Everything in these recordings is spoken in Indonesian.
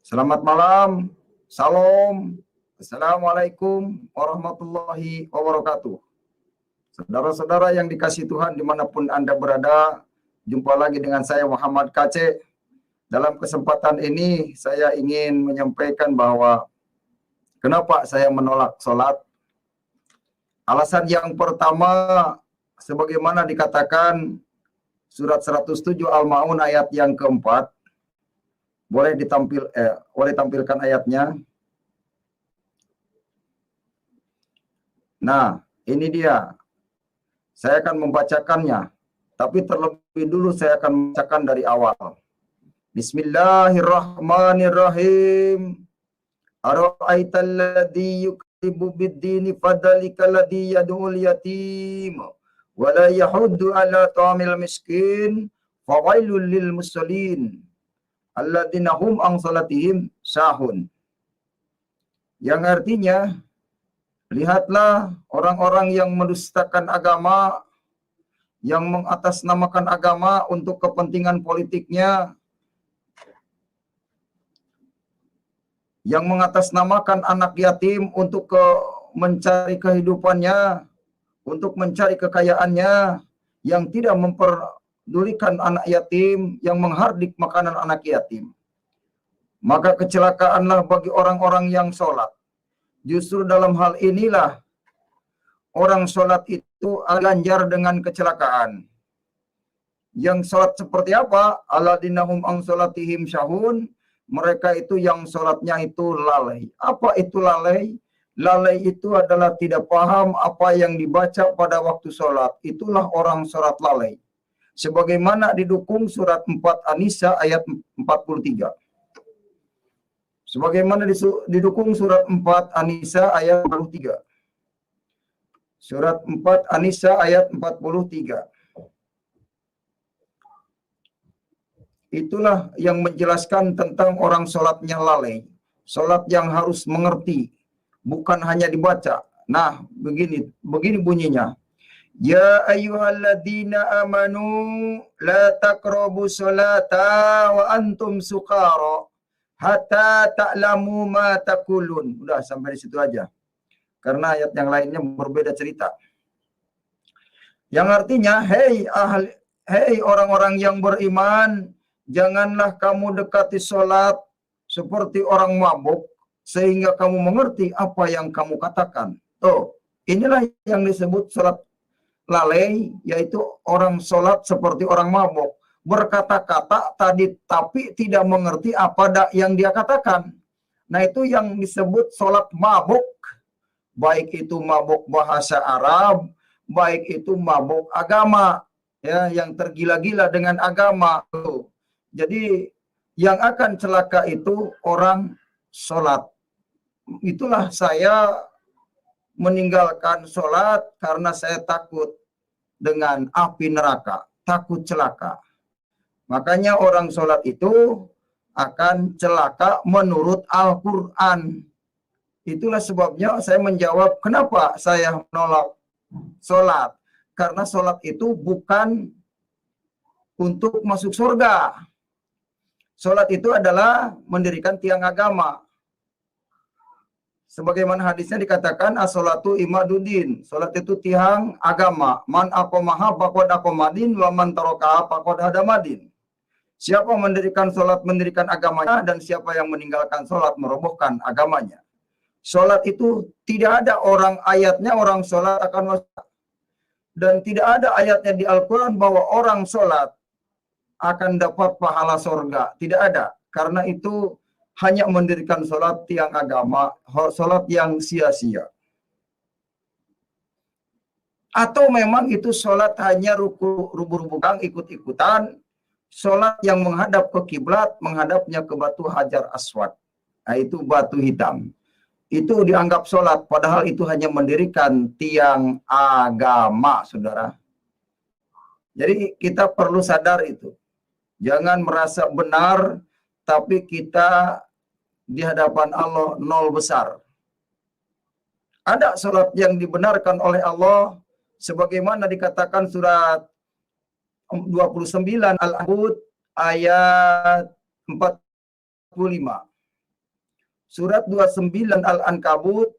Selamat malam, salam, assalamualaikum warahmatullahi wabarakatuh. Saudara-saudara yang dikasihi Tuhan dimanapun Anda berada, jumpa lagi dengan saya Muhammad Kace. Dalam kesempatan ini saya ingin menyampaikan bahwa kenapa saya menolak sholat. Alasan yang pertama, sebagaimana dikatakan surat 107 Al-Ma'un ayat yang keempat, boleh tampilkan ayatnya. Nah, ini dia. Saya akan membacakannya. Tapi terlebih dulu saya akan membacakan dari awal. Bismillahirrahmanirrahim. Ara'aital ladzi yukadzibu bid-dini fadzalikal ladzi yad'ul yatim wa la yahuddu 'ala ta'amil miskin fawailul lil musallin alladzina hum an salatihim sahun. Yang artinya, lihatlah orang-orang yang mendustakan agama, yang mengatasnamakan agama untuk kepentingan politiknya, yang mengatasnamakan anak yatim untuk mencari kehidupannya, untuk mencari kekayaannya, yang tidak memperdulikan anak yatim, yang menghardik makanan anak yatim. Maka kecelakaanlah bagi orang-orang yang sholat. Justru dalam hal inilah orang sholat itu ganjar dengan kecelakaan. Yang sholat seperti apa? Alladzina hum an sholatihim syahun. Mereka itu yang sholatnya itu lalai. Apa itu lalai? Lalai itu adalah tidak paham apa yang dibaca pada waktu sholat. Itulah orang sholat lalai. Sebagaimana didukung surat 4 An-Nisa ayat 43. Sebagaimana didukung surat 4 An-Nisa ayat 43. Surat 4 An-Nisa ayat 43. Itulah yang menjelaskan tentang orang sholatnya lalai. Sholat yang harus mengerti, bukan hanya dibaca. Nah, begini bunyinya. Ya ayyuhalladzina amanu la taqrabu sholata wa antum sukara hatta ta'lamu ma taqulun. Udah sampai di situ aja. Karena ayat yang lainnya berbeda cerita. Yang artinya, hei orang-orang yang beriman, janganlah kamu dekati sholat seperti orang mabuk, sehingga kamu mengerti apa yang kamu katakan. Tuh, inilah yang disebut sholat lalai, yaitu orang sholat seperti orang mabuk. Berkata-kata tadi, tapi tidak mengerti apa yang dia katakan. Nah, itu yang disebut sholat mabuk. Baik itu mabuk bahasa Arab, baik itu mabuk agama, ya, yang tergila-gila dengan agama. Jadi yang akan celaka itu orang sholat. Itulah saya meninggalkan sholat karena saya takut dengan api neraka, takut celaka. Makanya orang sholat itu akan celaka menurut Al-Quran. Itulah sebabnya saya menjawab kenapa saya menolak sholat. Karena sholat itu bukan untuk masuk surga. Sholat itu adalah mendirikan tiang agama. Sebagaimana hadisnya dikatakan, as-sholatu imaduddin. Sholat itu tiang agama. Man aqomaha faqad aqomadin, wa man tarakaha faqad hadamadin. Siapa mendirikan sholat, mendirikan agamanya, dan siapa yang meninggalkan sholat, merobohkan agamanya. Sholat itu tidak ada ayatnya orang sholat akan masuk. Dan tidak ada ayatnya di Al-Quran bahwa orang sholat akan dapat pahala surga. Tidak ada. Karena itu hanya mendirikan sholat tiang agama, sholat yang sia-sia. Atau memang itu sholat hanya rubu-rubukan, ikut-ikutan, sholat yang menghadap ke kiblat, menghadapnya ke batu Hajar Aswad. Nah, itu batu hitam. Itu dianggap sholat, padahal itu hanya mendirikan tiang agama, saudara. Jadi kita perlu sadar itu. Jangan merasa benar, tapi kita di hadapan Allah nol besar. Ada sholat yang dibenarkan oleh Allah, sebagaimana dikatakan surat 29 Al-Ankabut ayat 45. Surat 29 Al-Ankabut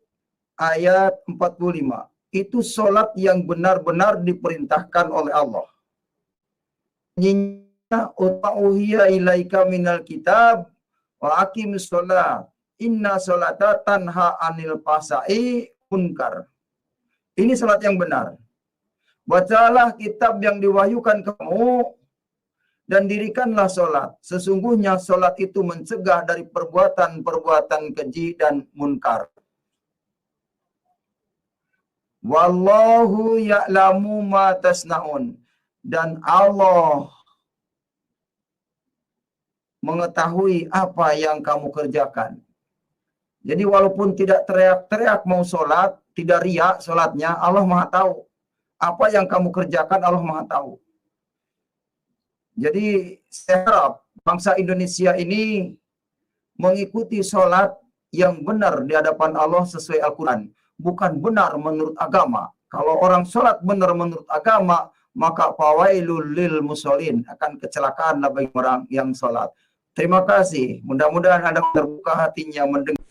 ayat 45. Itu solat yang benar-benar diperintahkan oleh Allah. Utauhiya ilaika minal kitab wa aqimus sholat. Inna sholata tanha anil fasai munkar. Ini salat yang benar. Bacalah kitab yang diwahyukan kamu dan dirikanlah solat. Sesungguhnya solat itu mencegah dari perbuatan-perbuatan keji dan munkar. Wallahu ya'lamu ma tasnaun. Dan Allah mengetahui apa yang kamu kerjakan. Jadi walaupun tidak teriak-teriak mau solat, tidak riak solatnya, Allah Maha tahu. Apa yang kamu kerjakan Allah Maha tahu. Jadi saya harap bangsa Indonesia ini mengikuti solat yang benar di hadapan Allah sesuai Al-Quran. Bukan benar menurut agama. Kalau orang solat benar menurut agama, maka fawailul lil musholin, akan kecelakaan bagi orang yang solat. Terima kasih. Mudah-mudahan Anda terbuka hatinya mendengar.